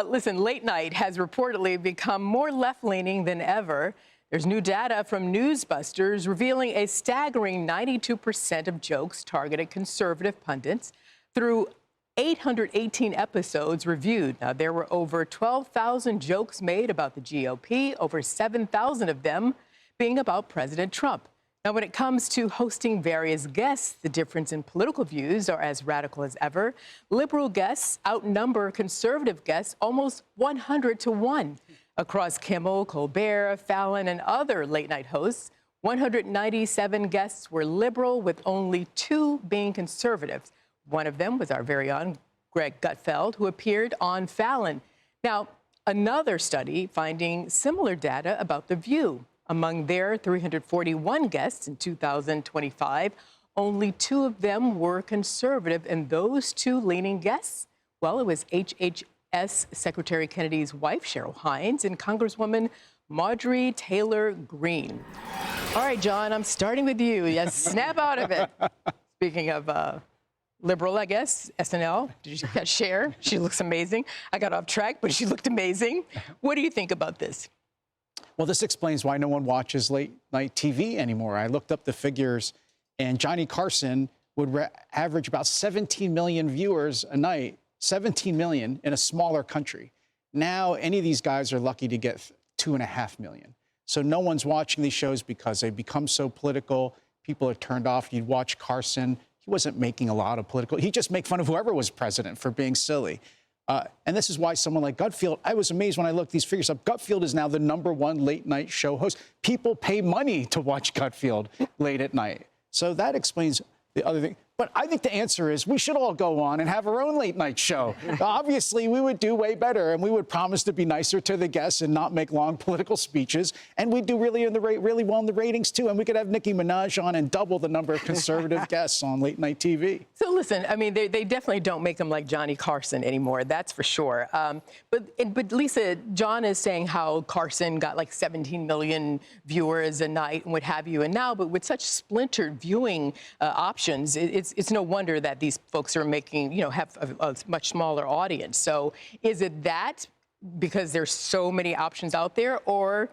Listen, late night has reportedly become more left-leaning than ever. There's new data from Newsbusters revealing a staggering 92% of jokes targeted conservative pundits. Through 818 episodes reviewed, now there were over 12,000 jokes made about the GOP, over 7,000 of them being about President Trump. Now, when it comes to hosting various guests, the difference in political views are as radical as ever. Liberal guests outnumber conservative guests almost 100 to 1. Across Kimmel, Colbert, Fallon, and other late-night hosts, 197 guests were liberal, with only 2 being conservative. One of them was our very own Greg Gutfeld, who appeared on Fallon. Now, another study finding similar data about The View. Among their 341 guests in 2025, only 2 of them were conservative, and those 2 leaning guests, well, it was HHS Secretary Kennedy's wife, Cheryl Hines, and Congresswoman Marjorie Taylor Greene. All right, John, I'm starting with you. Yes, snap out of it. Speaking of liberal, I guess, SNL, did you get Cher? She looks amazing. I got off track, but she looked amazing. What do you think about this? Well, this explains why no one watches late-night TV anymore. I looked up the figures, and Johnny Carson would average about 17 million viewers a night, 17 million in a smaller country. Now, any of these guys are lucky to get 2.5 million. So no one's watching these shows because they become so political. People are turned off. You'd watch Carson. He wasn't making a lot of political. He'd just make fun of whoever was president for being silly. And this is why someone like Gutfeld, I was amazed when I looked these figures up. Gutfeld is now the #1 late-night show host. People pay money to watch Gutfeld late at night. So that explains the other thing. But I think the answer is we should all go on and have our own late-night show. Obviously, we would do way better, and we would promise to be nicer to the guests and not make long political speeches. And we'd do really well in the ratings, too. And we could have Nicki Minaj on and double the number of conservative guests on late-night TV. So listen, I mean, they definitely don't make them like Johnny Carson anymore, that's for sure. But Lisa, John is saying how Carson got like 17 million viewers a night and what have you. And now, but with such splintered viewing options, it's no wonder that these folks are making, have a much smaller audience. So is it that because there's so many options out there, or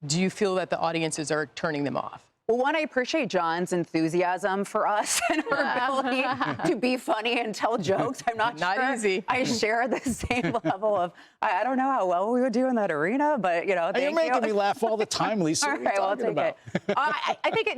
do you feel that the audiences are turning them off? Well, one, I appreciate John's enthusiasm for us and our ability to be funny and tell jokes. I'm not sure easy. I share the same level of, I don't know how well we would do in that arena, but, thank you. You're making me laugh all the time, Lisa. All right, well, I'll take it. I think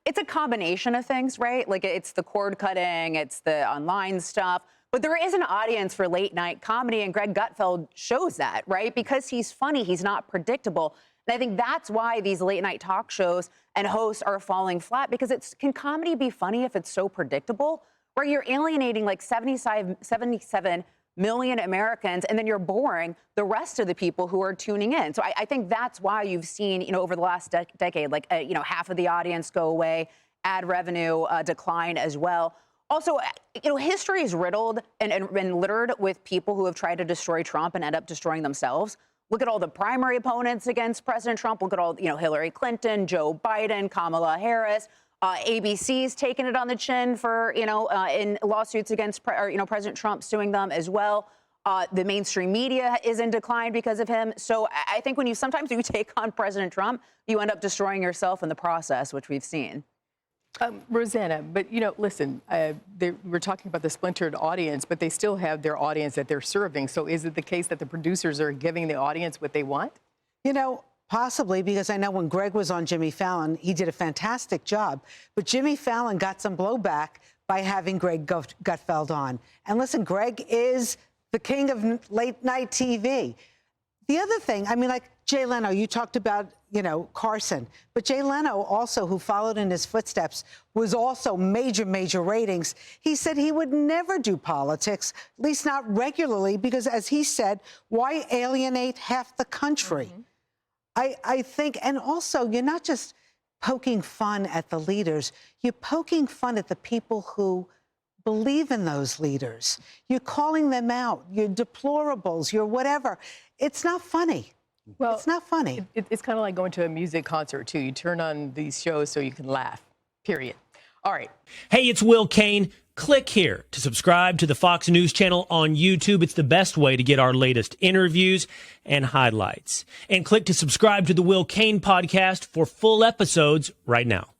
it's a combination of things, right? Like, it's the cord cutting, it's the online stuff. But there is an audience for late night comedy, and Greg Gutfeld shows that, right? Because he's funny, he's not predictable. And I think that's why these late night talk shows and hosts are falling flat, because can comedy be funny if it's so predictable? Where you're alienating like 77 million Americans, and then you're boring the rest of the people who are tuning in. So I think that's why you've seen, over the last decade, like, half of the audience go away, ad revenue decline as well. Also, history is riddled and littered with people who have tried to destroy Trump and end up destroying themselves. Look at all the primary opponents against President Trump. Look at all, Hillary Clinton, Joe Biden, Kamala Harris. ABC's taken it on the chin for, in lawsuits against, President Trump, suing them as well. The mainstream media is in decline because of him. So I think when sometimes you take on President Trump, you end up destroying yourself in the process, which we've seen. Rosanna, but, listen, we're talking about the splintered audience, but they still have their audience that they're serving. So is it the case that the producers are giving the audience what they want? Possibly, because I know when Greg was on Jimmy Fallon, he did a fantastic job. But Jimmy Fallon got some blowback by having Greg Gutfeld on. And listen, Greg is the king of late-night TV. The other thing, like Jay Leno, you talked about, Carson. But Jay Leno also, who followed in his footsteps, was also major ratings. He said he would never do politics, at least not regularly, because, as he said, why alienate half the country? Mm-hmm. I think, and also, you're not just poking fun at the leaders, you're poking fun at the people who believe in those leaders. You're calling them out. You're deplorables. You're whatever. It's not funny. Well, it's not funny. It's kind of like going to a music concert, too. You turn on these shows so you can laugh, period. All right. Hey, it's Will Kane. Click here to subscribe to the Fox News channel on YouTube. It's the best way to get our latest interviews and highlights. And click to subscribe to the Will Kane podcast for full episodes right now.